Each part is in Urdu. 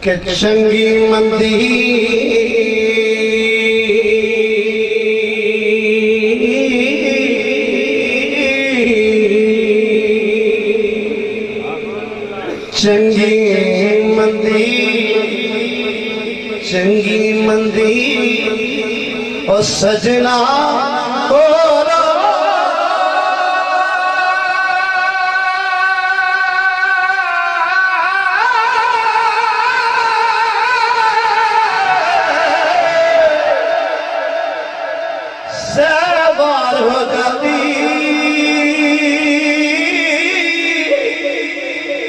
کہ چنگی مندی چنگی مندی چنگی مندی او سجنا سوار ہو جاتی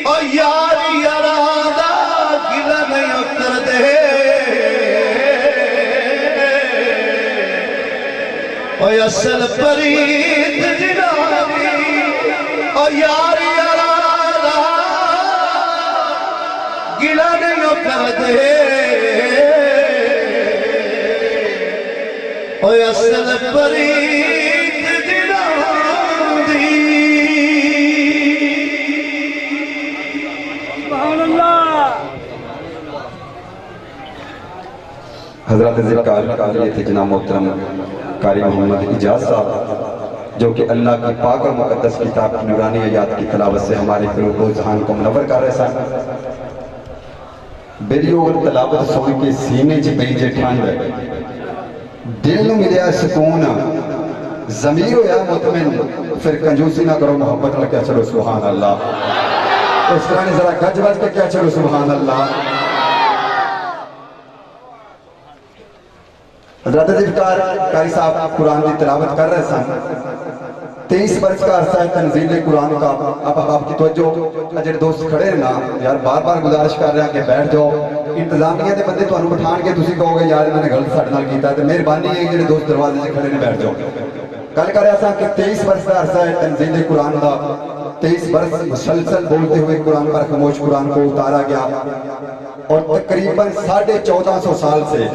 اور یار یارادہ گلہ نہیں اتر دے اور اصل پرید جنابی اور یار یارادہ گلہ نہیں اتر دے اور اصل پرید جنابی سبحان اللہ حضرات ذکر یہ تھے جناب محترم قاری محمد اجاز صاحب جو کہ اللہ کی پاک و مقدس کتاب کی نورانی آیات کی تلاوت سے ہمارے قلوب و ذہان کو منور کر رہے ہیں بیلیو اور تلاوت سوئی کے سینے چ پئی جے ٹھنڈ دل نو ملیا سکون ضمیر ہویا مطمئن پھر کنجوسی نہ کرو محبت میں کیا چلو سبحان اللہ اس طرح نے ذرا گج بج کے کیا چلو سبحان اللہ حضرت ذکر قاری صاحب قرآن کی تلاوت کر رہے سن 23 برس کا عرصہ ہے تنزیل قرآن کا اب آپ کی توجہ اجر دوست کھڑے ہیں نا یار بار بار گزارش کر رہے ہیں کہ بیٹھ جاؤ انتظامیہ دے بندے تو انہوں بٹھان کے تسی کہو گے یار میں نے غلط ساڑھ نال کیتا ہے تو مہربانی ہے جڑے دوست دروازے سے کھڑے نے بیٹھ جاؤ کل کر رہا تھا کہ 23 برس کا عرصہ ہے تنزیل قرآن کا 23 برس مسلسل بولتے ہوئے قرآن پر خاموش قرآن کو اتارا گیا اور تقریباً 1450 سال سے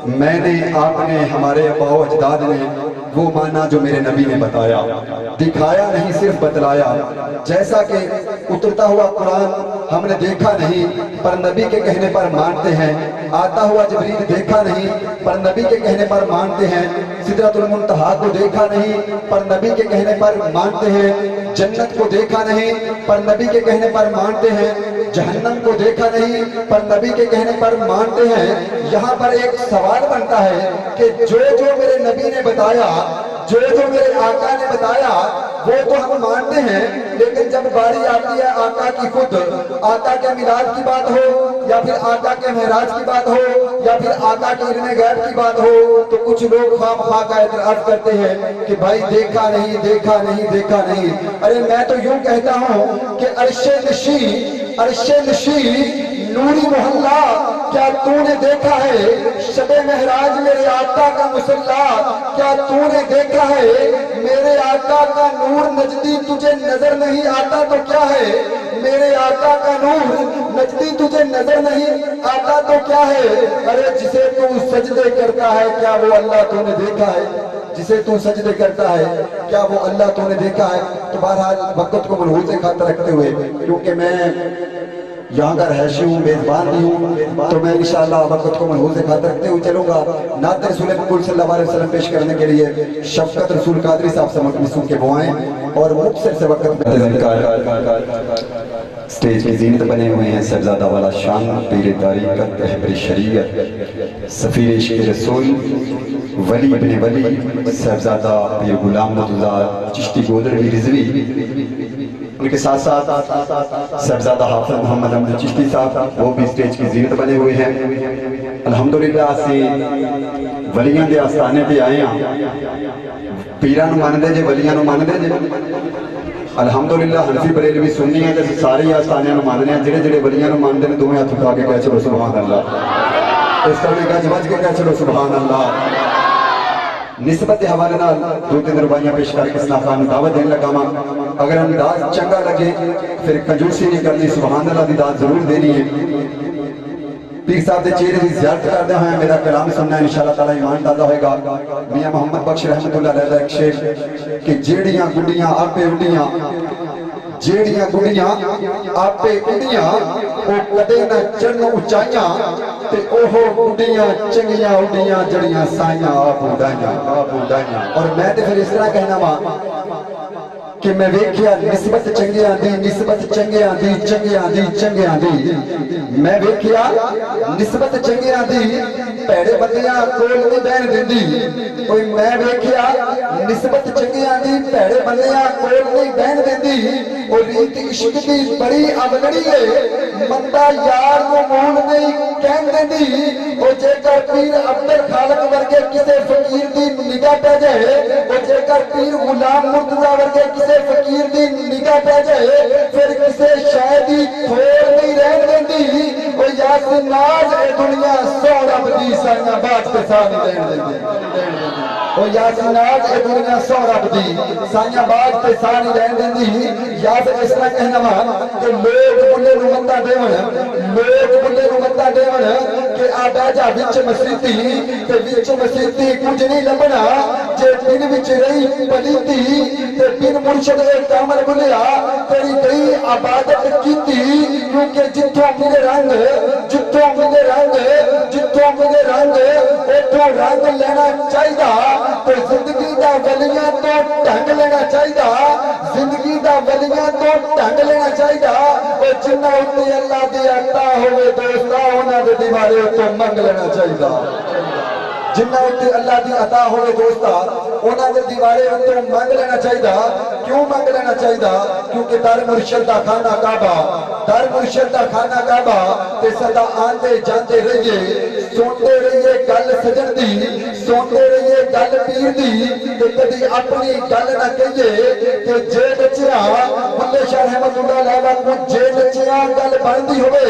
میں نے آپ نے ہمارے ابا و اجداد نے وہ معنی جو میرے نبی نے بتایا دکھایا نہیں صرف بتلایا جیسا کہ اترتا ہوا قرآن ہم نے دیکھا نہیں پر نبی کے کہنے پر مانتے ہیں آتا ہوا جبریل دیکھا نہیں پر نبی کے کہنے پر مانتے ہیں سدرۃ المنتہا کو دیکھا نہیں پر نبی کے کہنے پر مانتے ہیں جنت کو دیکھا نہیں پر نبی کے کہنے پر مانتے ہیں جہنم کو دیکھا نہیں پر نبی کے کہنے پر مانتے ہیں یہاں پر ایک سوال بنتا ہے کہ جو میرے نبی نے بتایا جو میرے آقا نے بتایا وہ تو ہم مانتے ہیں لیکن جب باری آتی ہے آقا کی خود آقا کے میلاد کی بات ہو یا پھر آقا کے معراج کی بات ہو یا پھر آقا کے علم غیب کی بات ہو تو کچھ لوگ خواہ خواہ کا اعتراض کرتے ہیں کہ بھائی دیکھا نہیں دیکھا نہیں دیکھا نہیں ارے میں تو یوں کہتا ہوں کہ عرش نشی نوری محلہ کیا تو نے دیکھا ہے شب مہراج میرے آقا کا مصلی کیا تو نے دیکھا ہے میرے آقا کا نور نجدی تجھے نظر نہیں آتا تو کیا ہے میرے آقا کا نور نجدی تجھے نظر نہیں آتا تو کیا ہے ارے جسے تو سجدے کرتا ہے کیا وہ اللہ تو نے دیکھا ہے جسے تو سجدے کرتا ہے کیا وہ اللہ تو نے دیکھا ہے تو بہرحال وقت کو ملحوظ خاطر رکھتے ہوئے کیونکہ میں یہاں کا رہائشی ہوں میزبان بھی ہوں تو میں انشاءاللہ وقت کو ملحوظ خاطر رکھتے ہوئے چلوں گا نعت رسول مقبول صلی اللہ علیہ وسلم پیش کرنے کے لیے شفقت رسول قادری صاحب سے مقبسوں کے بوائیں اور مختصر سے وقت میں سٹیج کی زینت بنے ہوئے ہیں صاحبزادہ والا شان پیر طریقت رہبر شریعت سفیر عشق رسول ولی ابن ولی صاحبزادہ پیر غلام مرتضیٰ چشتی گودڑوی رضوی ان کے ساتھ ساتھ صاحبزادہ حافظ محمد احمد چشتی صاحب وہ بھی سٹیج کی زینت بنے ہوئے ہیں الحمدللہ سے ولیاں دے آستانے پہ آئے ہیں پیران ماندے جے ولیاں ماندے جے الحمدللہ حنفی بریلوی سنی ہیں جیسے سارے آستانے ماندے ہیں جڑے جڑے ولیاں ماندے ہیں دوہیں ہاتھ اٹھا کے کہہ چلو سبحان اللہ اس طرح میں گج بج کے کہہ چلو سبحان اللہ نسبت حوالے نال دو تین ربائیاں پیش کر کے اسنا خان دعوت دینے لگا ماں اگر انداز چنگا لگے پھر کنجوسی نہیں کرنی سبحان اللہ دی داد ضرور دینی ہے پیر صاحب دے چہرے دی زیارت کر دے ہیں میرا کلام سننا ہے انشاءاللہ تعالیٰ ایمان تازہ ہوئے گا میاں محمد بخش رحمت اللہ علیہ ایک شیر کہ جیڑیاں گڈیاں آپے اڈیاں ਜਿਹੜੀਆਂ ਗੁੱਡੀਆਂ ਆਪੇ ਉੱਡੀਆਂ ਉਹ ਕਦੇ ਨਾ ਚੜਨ ਉਚਾਈਆਂ ਤੇ ਉਹ ਗੁੱਡੀਆਂ ਚੰਗੀਆਂ ਉੱਡੀਆਂ ਜਿਹੜੀਆਂ ਸਾਈਆਂ ਆਪ ਉਡਾਈਆਂ ਔਰ ਮੈਂ ਤੇ ਫਿਰ ਇਸ ਤਰ੍ਹਾਂ ਕਹਿਣਾ ਵਾ کہ میں ویکھیا نسبت چنگیاں دی میں ویکھیا نسبت چنگیاں دی پیڑے بندیاں کول نہیں بہن دیندی کوئی میں ویکھیا نسبت چنگیاں دی پیڑے بندیاں کول نہیں بہن دیندی او ریت عشق دی بڑی اولڑی ہے مندہ یار نو مول نہیں کہن دیندی او جے کر پیر عبد الخالق ورگے کسے فقیر دی نگاہ پہ جائے او جے کر پیر غلام مرتضی ورگے کسے فقیر دی نگاہ پہ جائے پھر کسے شاہدی تھوڑ نہیں رہن دیندی او یاسر ناز اے دنیا سو رب دی سائنہ بات کے ساتھ رہن دیندی او یاسر ناز اے دنیا سو رب دی سائنہ بات کے ساتھ رہن دیندی یا پھر اس طرح کہنا وا کہ لوگ بلے نمتہ دیون کہ آبا جا وچ مسیتی تے وچ مسیتی کچھ نہیں لبنا جے پن وچ رہی پلیتی تے پن مرشد ایک کامل بلیا تیری گئی عبادت کیتی کیونکہ جتوں ملے رنگ اتوں رنگ لینا چاہیدا تے زندگی دا ولیاں تو ڈھنگ لینا چاہیدا اور جنہ اتے اللہ دی عطا ہوئے دوستا ہونا دے دیوارے تو منگ لینا چاہیدا جنہ اتے اللہ دی عطا ہوئے دوستا ہونا دے دیوارے تو منگ لینا چاہیدا کیوں منگ لینا چاہیدا کیونکہ در مرشد دا خانہ کعبہ تے صدا آندے جاندے رہیے سوندے رہیے گل سجن دی سوندے رہیے گل پیر دی تے کدی اپنی گل نہ کہیے کہ جے بچیا بلے شاہ احمد اللہ علیہ کو جے بچیا گل بندی ہوئے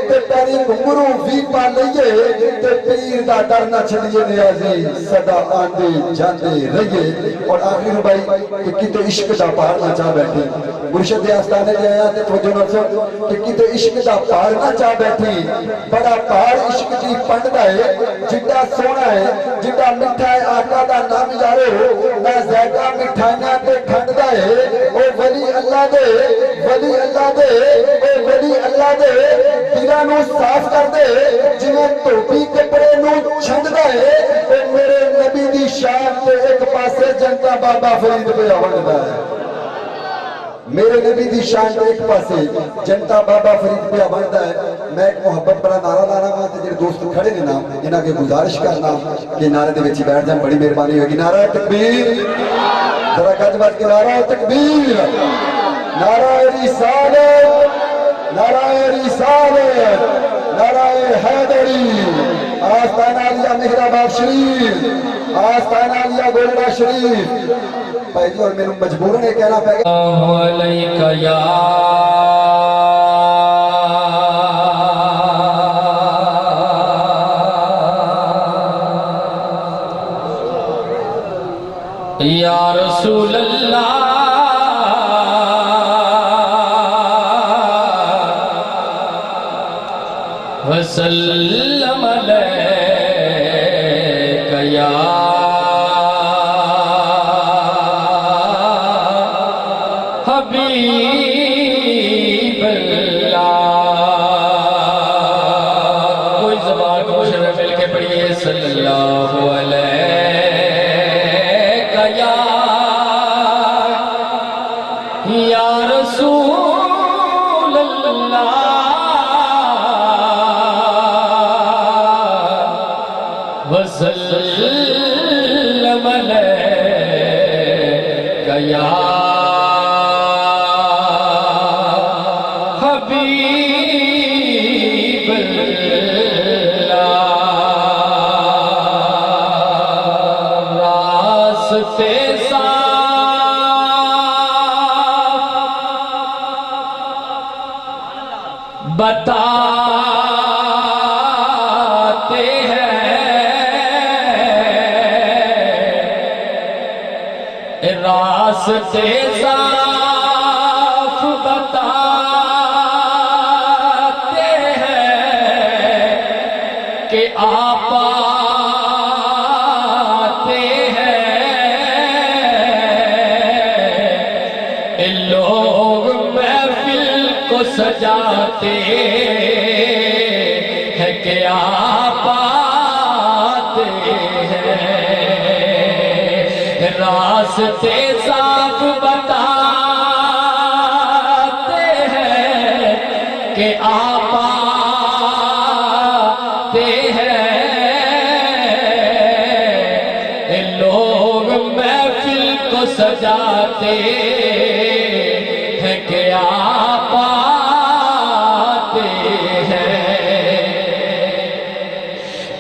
تے پیری گھنگرو بھی پا لئیے تے پیر دا ڈر نہ چھڑیے نیازی صدا آندے جاندے رہیے اور آخر بھائی کہ کتے عشق دا پار نہ چاہ بیٹھی مرشد آستانے دے آیا تے توجہ نہ سو کہ کتے عشق دا پار نہ چاہ بیٹھی بڑا پار عشق دی پنڈ دا ہے جڑا سونا ہے جڑا مٹھا ہے آقا دا نام یارو نہ زیادہ مٹھائیاں تے کھنڈ دا ہے او ولی اللہ دے دیرانو صاف کر دے جنہیں توپی کپڑے نو چھنڈ دا ہے او میرے نبی دی شان تے ایک پاسے جنتا بابا فرید پہ آوڑ دا ہے میرے نبی دی شان تے ایک پاسے جنتا بابا فرید پہ آوڑ دا ہے میں ایک محبت بڑا نعرہ لانا ہوں تے جنہیں دوست کھڑے نے نا جنہاں کے گزارش کرنا کہ نعرہ دے وچی بیٹھ جائیں بڑی مہربانی ہوگی نعرہ تکبیر ذرا کج بات کے نعرہ تکبیر نعرہ رسالت نعرہ حیدری آستانہ علیہ مہرآباد شریف آستانہ علیہ گولڈا شریف بھائی جی اور میں نے مجبورن ہے کہنا پہ گیا علیکہ یا رسول اللہ وسلم علیکہ یا حبیب اللہ کوئی زبان کو مشرف مل کے پڑھئے صلی اللہ علیکہ یا رسول اللہ وسلم علیکہ یا حبیب اللہ راستے بتاتے ہیں راستے صاف بتاتے ہیں کہ آپ آتے ہیں لوگ میں سجاتے ہیں کیا پاتے ہیں راستے صاف بتاتے ہیں کہ آپ پاتے ہیں لوگ محفل کو سجاتے ہیں کہ آپ پاتے ہیں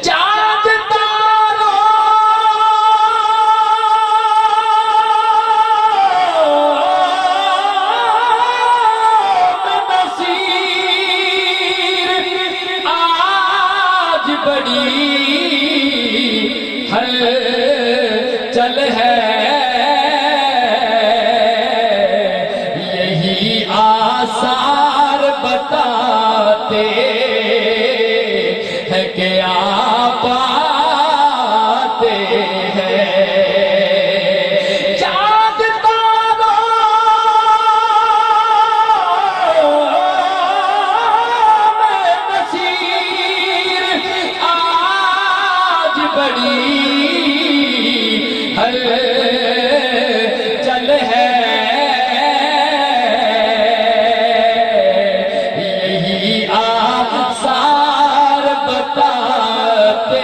چاند تاروں میں نصیر آج بڑی ہلچل ہے آثار بتاتے ہیں کہ آپ پاتے ہیں چاند تاروں میں نصیر آج بڑی ہلچل ہے آثار بتاتے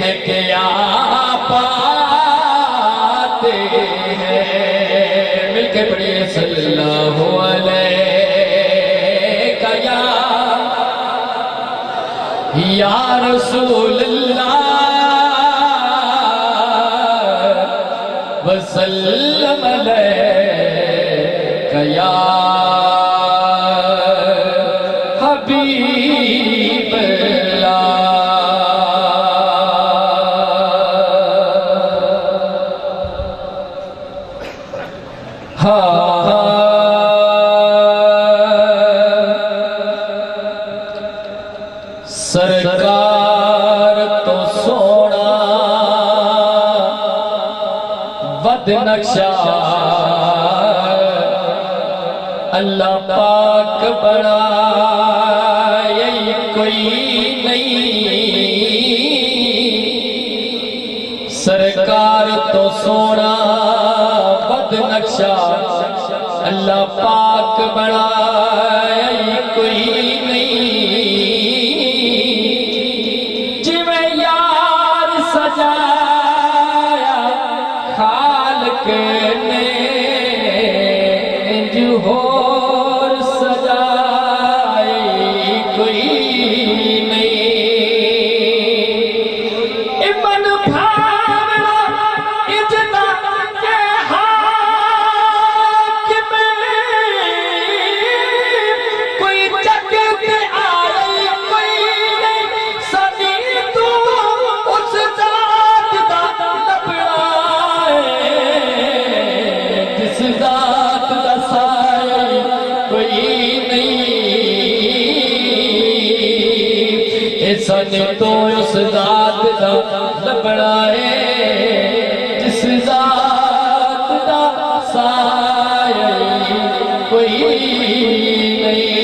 ہیں کہ آپ پاتے ہیں مل کے پڑھیے صلی اللہ علیہ یا رسول اللہ وسلم علیہ یا حبیب اللہ سرکار تو سونا ود نقشہ اللہ پاک بڑا کوئی نہیں سرکار تو سونا بد نقشہ اللہ پاک بڑا کوئی نہیں جویں یار سجایا خالق نے جو ہو سن تو اس ذات دا لبڑا ہے جس ذات دا سایہ کوئی نہیں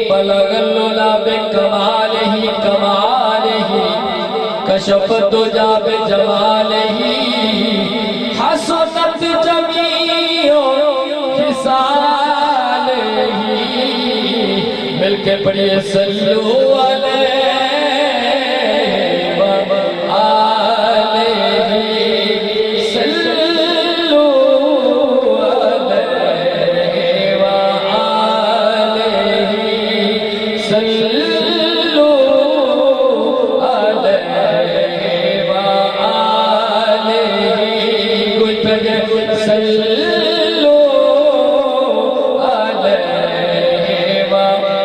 بلغ العلا بکمالہ کمالہ کشف الدجا بجمالہ حسنت جمیع خصالہ مل کے پڑھیے صلو علیہ وآلہ صلو علیہ وآلہ صلو علیہ وآلہ کوئی پڑھے صلو علیہ وآلہ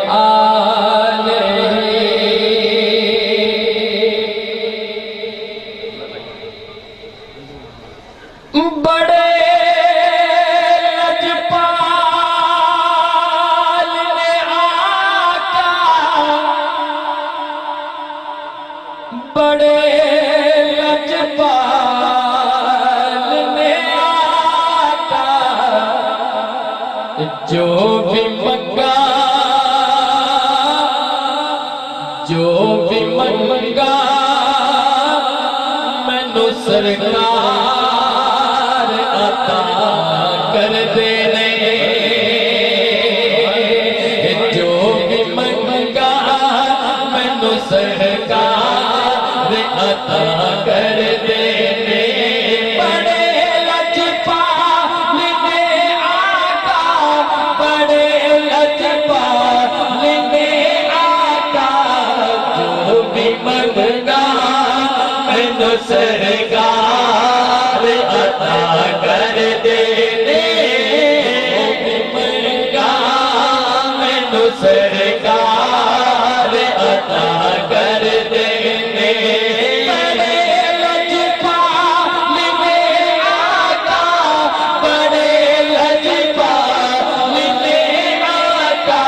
منگا مینو سرکار عطا کر دے جو بھی منگا مینو سرکار عطا کر دے بڑے لجپال نے آقا بڑے لجپال نے آقا جو بھی منگا مینو سرکار عطا کر دے جو بھی منگا مینو سرکار عطا کر دے بڑے لجپال نے آقا بڑے لجپال نے آقا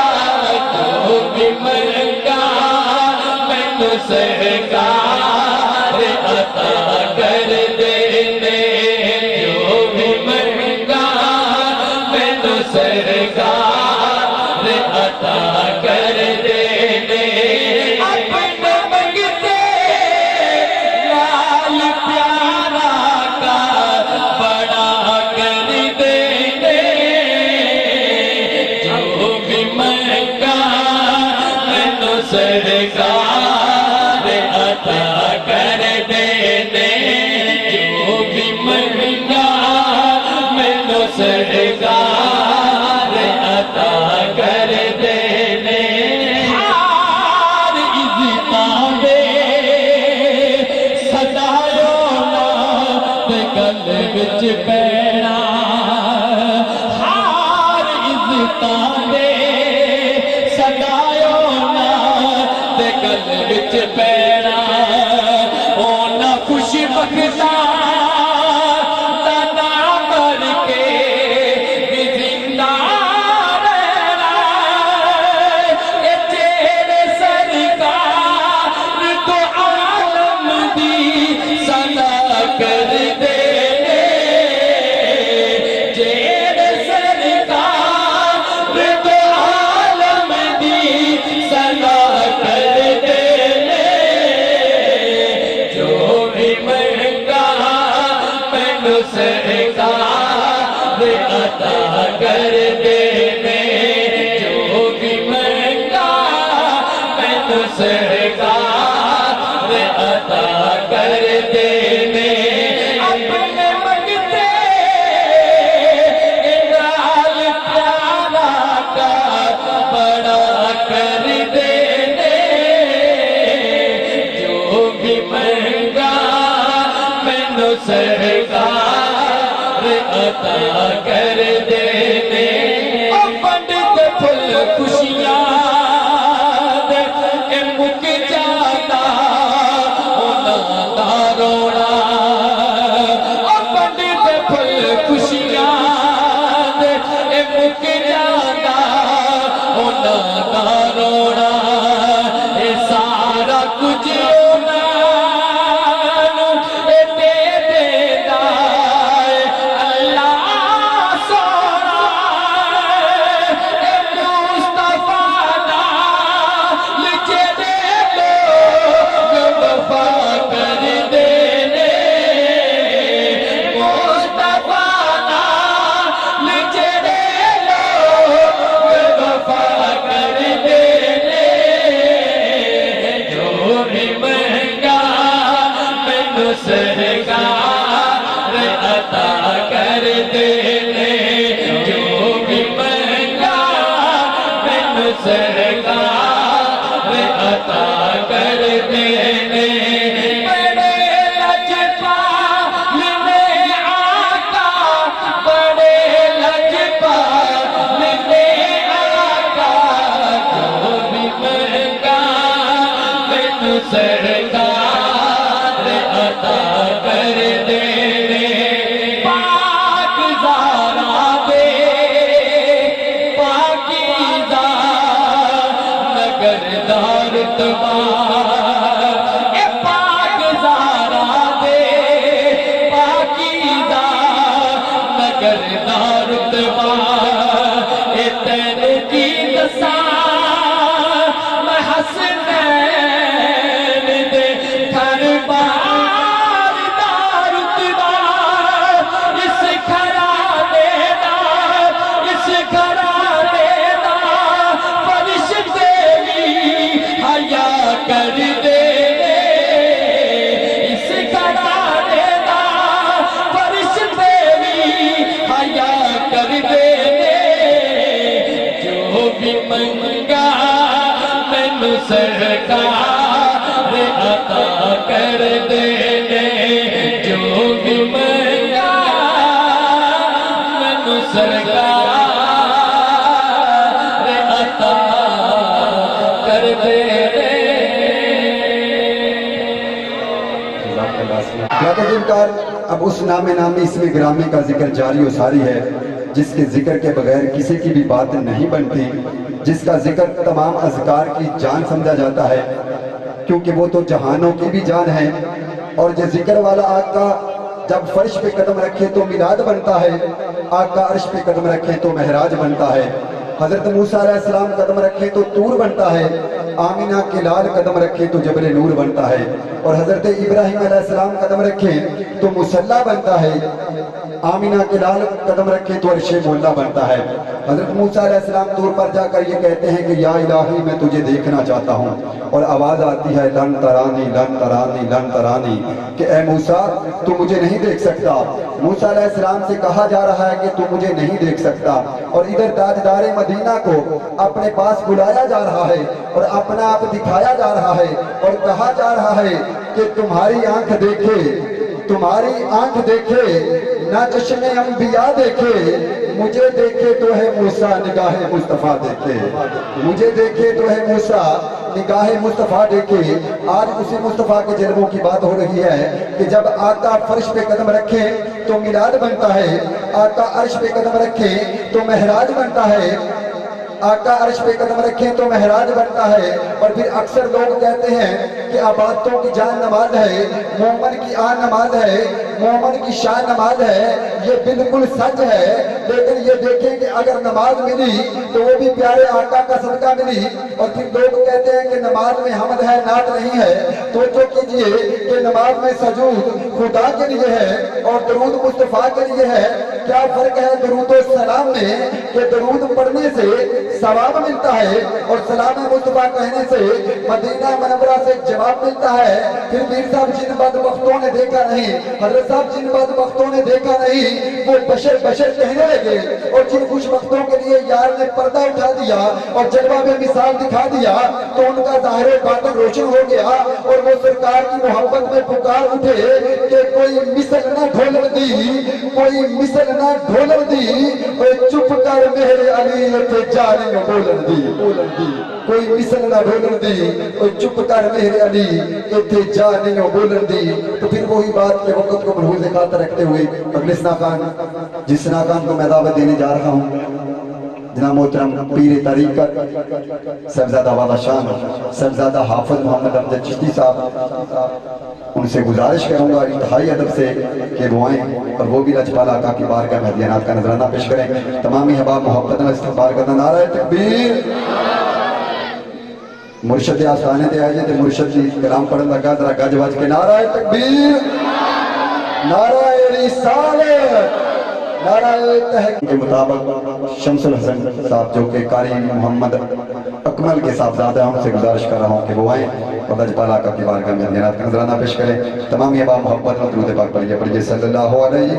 جو بھی منگا مینو سرکار عطا کر دے جو بھی منگا مینو سرکار عطا کر دے اپنے منگتے لال پیارا کا بڑا کر دے جو بھی منگا مینو سرکار عطا کر دے جو بھی منگا مینو سرکار عطا کر دے ہار عزتاں دے سدایو نا تے گل وچ پینا ہار عزتاں دے سدایو نا تے گل وچ پینا اونا خوش بختا دا نام کر کے بھی زندہ رہنا اے تیرے سرکار تو عالم دی صدا کر دے تیرے سرکار تو عالم دی صدا کر دے جو بھی منگا مینو سرکار عطا کر دے جو بھی منگا مینو سرکار عطا کر دے اپنے منگتے لال پیارا کا بڑا کر دے جو بھی منگا مینو سرکار عطا کر دے پنڈت پھل خوشیاں دے اے مک جاتا انہاں دا رونا پنڈت پھل خوشیاں دے اے مک جاتا انہاں دا رونا اے سارا کچھ سرکار عطا کر دے جو بھی منگا مینو سرکار عطا کر دے بڑے لجپال نے آقا بڑے لجپال نے آقا جو بھی منگا مینو سرکار عطا کر دے پاک زارا دے پاکیزہ نگر دار تمہار اے پاک زارا دے پاکیزہ نگر دار تمہار اے تیرے کی دسان میں حسنین منگا مینو سرکار عطا کر دے جو بھی منگا مینو سرکار عطا کر دے کار اب اس نام نامی اسم گرامی کا ذکر جاری و ساری ہے جس کے ذکر کے بغیر کسی کی بھی بات نہیں بنتی، جس کا ذکر تمام اذکار کی جان سمجھا جاتا ہے کیونکہ وہ تو جہانوں کی بھی جان ہے۔ اور جو ذکر والا آقا جب فرش پہ قدم رکھے تو میلاد بنتا ہے، آقا عرش پہ قدم رکھے تو مہراج بنتا ہے، حضرت موسیٰ علیہ السلام قدم رکھے تو طور بنتا ہے، آمینہ کے لال قدم رکھے تو جبل نور بنتا ہے، اور حضرت ابراہیم علیہ السلام قدم رکھے تو مصلی بنتا ہے، آمینہ کے لال قدم رکھے تو عرش مولا بنتا ہے۔ حضرت موسیٰ علیہ السلام طور پر جا کر یہ کہتے ہیں کہ یا الہی میں تجھے دیکھنا چاہتا ہوں، اور آواز آتی ہے لن ترانی لن ترانی لن ترانی، کہ اے موسیٰ تو مجھے نہیں دیکھ سکتا۔ موسیٰ علیہ السلام سے کہا جا رہا ہے کہ تو مجھے نہیں دیکھ سکتا، اور ادھر تاجدار مدینہ کو اپنے پاس بلایا جا رہا ہے اور اپنا آپ دکھایا جا رہا ہے اور کہا جا رہا ہے کہ تمہاری آنکھ دیکھے، تمہاری آنکھ دیکھے نہ چشم انبیاء دیکھے، مجھے دیکھے تو ہے موسیٰ نگاہ مصطفیٰ دیکھے، مجھے دیکھے تو ہے موسیٰ نگاہ مصطفیٰ دیکھے۔ آج اسی مصطفیٰ کے جلووں کی بات ہو رہی ہے کہ جب آقا فرش پہ قدم رکھے تو میلاد بنتا ہے، آقا عرش پہ قدم رکھے تو مہراج بنتا ہے، آقا عرش پہ قدم رکھیں تو مہراج بنتا ہے۔ اور پھر اکثر لوگ کہتے ہیں کہ عبادتوں کی جان نماز ہے، مومن کی آن نماز ہے، مومن کی شان نماز ہے، یہ بالکل سچ ہے، لیکن یہ دیکھیں کہ اگر نماز ملی تو وہ بھی پیارے آقا کا صدقہ ملی۔ اور پھر لوگ کہتے ہیں کہ نماز میں حمد ہے نعت نہیں ہے، تو جو کیجئے کہ نماز میں سجود خدا کے لیے ہے اور درود مصطفیٰ کے لیے ہے۔ کیا فرق ہے درود و سلام میں کہ درود پڑھنے سے ثواب ملتا ہے اور سلام مصطفیٰ کہنے سے مدینہ منورہ سے جواب ملتا ہے۔ پھر میر صاحب جن بدبختوں نے دیکھا نہیں، حضرت صاحب جن بدبختوں نے دیکھا نہیں، وہ بشر بشر کہنے لگے، اور جن خوش بختوں کے لیے یار نے پردہ اٹھا دیا اور جلوہ میں مثال دکھا دیا تو ان کا ظاہر باطن روشن ہو گیا، اور وہ سرکار کی محبت میں پکار اٹھے کہ کوئی مثل نہ ڈھولر دی، کوئی مثل نہ ڈھولر دی، اور چپ کر میرے علی تھے جانے میں بولن دی، کوئی مثل نہ ڈھولر دی، اور چپ کر میرے علی تھے جانے میں بولن دی۔ تو پھر وہی بات کے وقت کو ملحوظ خاطر رکھتے ہوئے اگلے سناکان جس سناکان کو میں دعوت دینے جا رہا ہوں، جناب محترم پیر طریقت صاحبزادہ والا شان صاحبزادہ حافظ محمد امجد چشتی صاحب، ان سے گزارش کروں گا انتہائی ادب سے کہ وہ آئیں اور وہ بھی لجپال آقا کی بارگاہ میں ہدیانات کا نذرانہ پیش کریں۔ تمامی احباب محبت میں استقبال کرنا، نعرہ تکبیر۔ مرشد آستانے تے آئے تھے، مرشد جی کلام پڑھن لگا ذرا گج بج کے نعرہ تکبیر، نعرہ رسالت، نعرہ تحقیق کے مطابق شمس الحسن صاحب جو کہ قاری محمد اکمل کے صاحبزادہ ہیں، ان سے گزارش کر رہا ہوں کہ وہ آئیں اور لجپال آقا کی بارگاہ میں ہدیانات کا نذرانہ پیش کریں۔ تمامی احباب محبت میں درود پاک پڑھیے صلی اللہ علیہ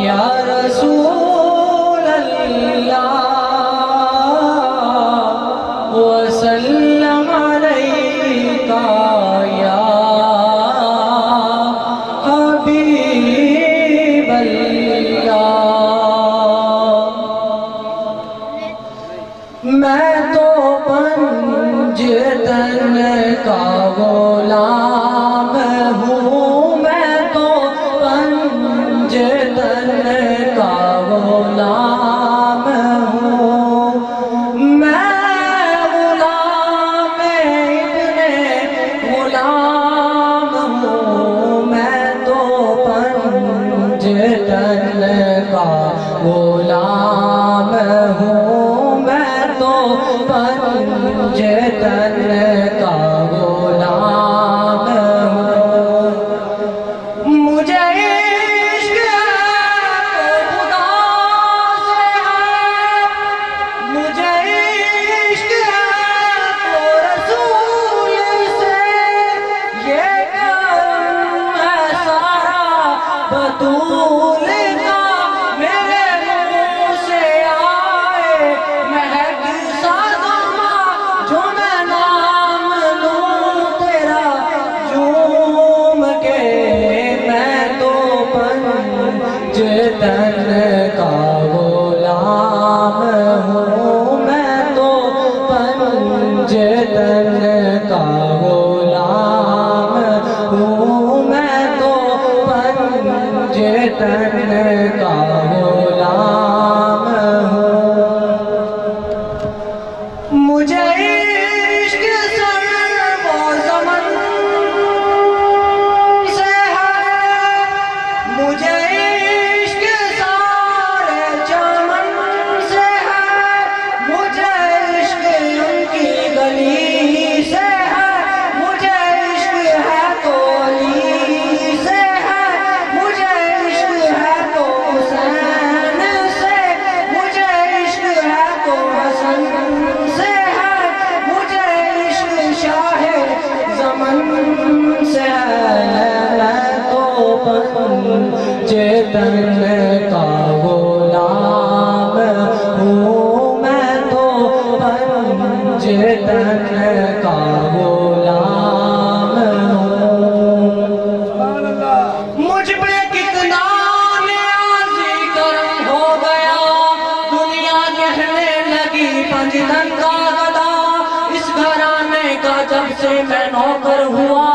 یا رسول اللہ وسلم علیکہ یا حبیب اللہ۔ میں تو پنجتن کا غلام ہوں، میں تو پنجتن کا غلام ہوں، میں غلام ابن غلام ہوں، میں تو پنجتن کا غلام ہوں، میں تو پنجتن کا غلام ہوں۔ مجھے عشق خدا سے ہے، مجھے عشق رسول سے، یہ کرم ہے سارا تن کا غلام ہوں میں تو پنج تن کا غلام ہوں میں تو پنج تن کا غلام ہوں مجھے عشق سر و زمن سے ہے مجھے عشق سارے چمن سے ہے مجھے عشق ان کی گلی سے ہے مجھے عشق ہے تو علی سے ہے مجھے عشق ہے تو حسین سے مجھے عشق ہے تو حسن سے ہے مجھے عشق شاہ زمن سے ہے میں تو پنج تن کا غلام ہوں میں تو پنج تن کا غلام ہوں مجھ پہ کتنا نیازی کرم ہو گیا دنیا کہنے لگی پنج تن کا گدا اس گھرانے کا جب سے میں نوکر ہوا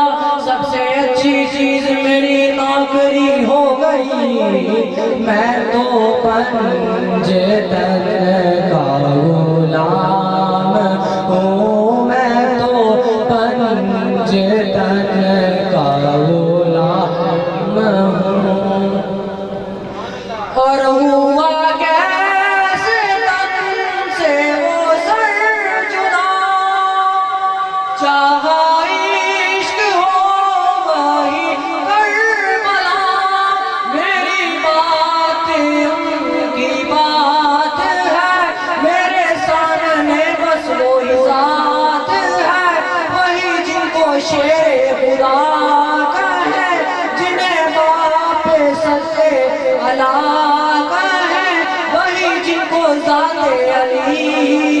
سب سے اچھی چیز میری نوکری ہو گئی میں تو پنج تن کا غلام ہوں میں تو پنج تن کا غلام ہوں اور ہوا کیسے تن سے وہ سر جدا چاہا عشق ہو وہی کربلا میری بات ان کی بات ہے میرے سامنے بس وہی ذات ہے وہی جن کو شیر خدا کا ہے جنہیں باپ سلے اللہ کا ہے وہی جن کو ذات علی